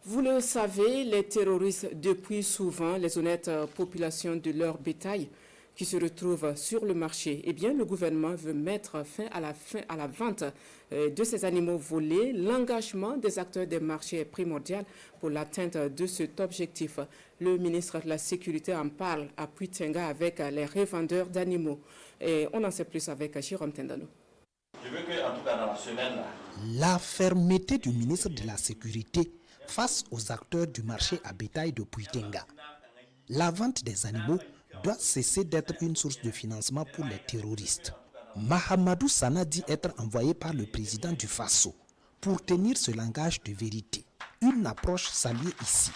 Vous le savez, les terroristes dépouillent souvent les honnêtes populations de leur bétail qui se retrouvent sur le marché. Eh bien, le gouvernement veut mettre fin à la vente de ces animaux volés. L'engagement des acteurs des marchés est primordial pour l'atteinte de cet objectif. Le ministre de la Sécurité en parle à Puitenga avec les revendeurs d'animaux. Et on en sait plus avec Jérôme Tendano. Je veux que, en tout cas, dans la semaine, la fermeté du ministre de la Sécurité face aux acteurs du marché à bétail de Puitenga. La vente des animaux doit cesser d'être une source de financement pour les terroristes. Mahamadou Sana dit être envoyé par le président du Faso pour tenir ce langage de vérité. Une approche saluée ici,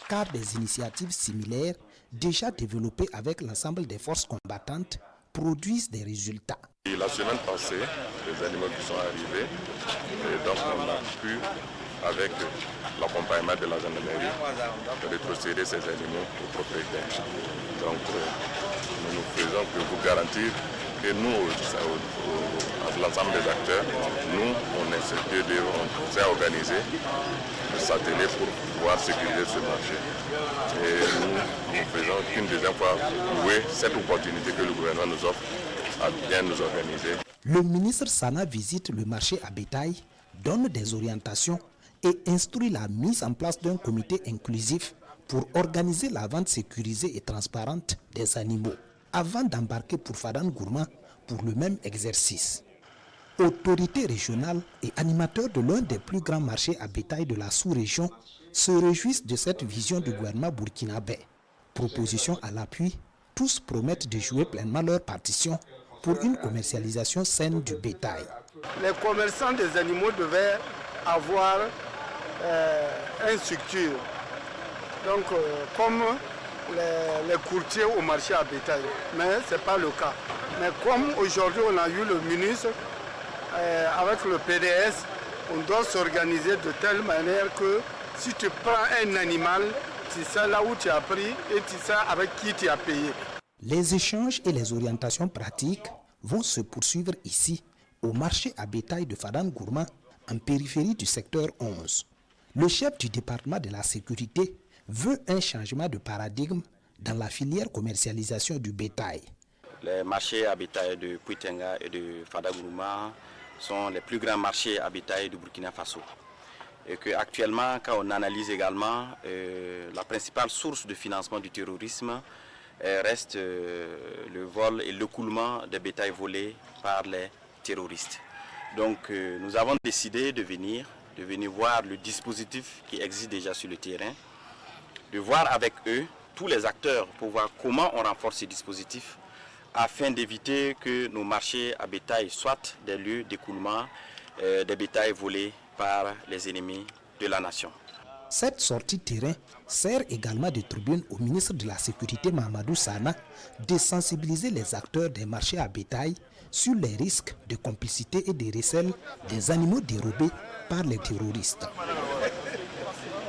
car des initiatives similaires déjà développées avec l'ensemble des forces combattantes produisent des résultats. Et la semaine passée, les animaux qui sont arrivés, et donc on a pu, avec l'accompagnement de la gendarmerie, rétrocéder ces animaux aux propriétaires. Donc nous faisons que vous garantir que nous, l'ensemble des acteurs, nous, on s'est organisé de s'atteler pour pouvoir sécuriser ce marché. Et nous faisons qu'une deuxième fois louer cette opportunité que le gouvernement nous offre à bien nous organiser. Le ministre Sana visite le marché à bétail, donne des orientations et instruit la mise en place d'un comité inclusif pour organiser la vente sécurisée et transparente des animaux, avant d'embarquer pour Fadane Gourma pour le même exercice. Autorités régionales et animateurs de l'un des plus grands marchés à bétail de la sous-région se réjouissent de cette vision du gouvernement burkinabé. Proposition à l'appui, tous promettent de jouer pleinement leur partition pour une commercialisation saine du bétail. Les commerçants des animaux devaient avoir une structure, donc comme les courtiers au marché à bétail, mais ce n'est pas le cas. Mais comme aujourd'hui on a eu le ministre, avec le PDS, on doit s'organiser de telle manière que si tu prends un animal, tu sais là où tu as pris et tu sais avec qui tu as payé. Les échanges et les orientations pratiques vont se poursuivre ici, au marché à bétail de Fadane Gourma, en périphérie du secteur 11. Le chef du département de la sécurité veut un changement de paradigme dans la filière commercialisation du bétail. Les marchés à bétail de Puitenga et de Fadane Gourma sont les plus grands marchés à bétail du Burkina Faso. Et qu'actuellement, quand on analyse également, la principale source de financement du terrorisme reste le vol et l'écoulement des bétails volés par les terroristes. Donc nous avons décidé de venir voir le dispositif qui existe déjà sur le terrain, de voir avec eux, tous les acteurs, pour voir comment on renforce ces dispositifs afin d'éviter que nos marchés à bétail soient des lieux d'écoulement des bétails volés par les ennemis de la nation. Cette sortie terrain sert également de tribune au ministre de la Sécurité Mahamadou Sana de sensibiliser les acteurs des marchés à bétail sur les risques de complicité et de recel des animaux dérobés par les terroristes.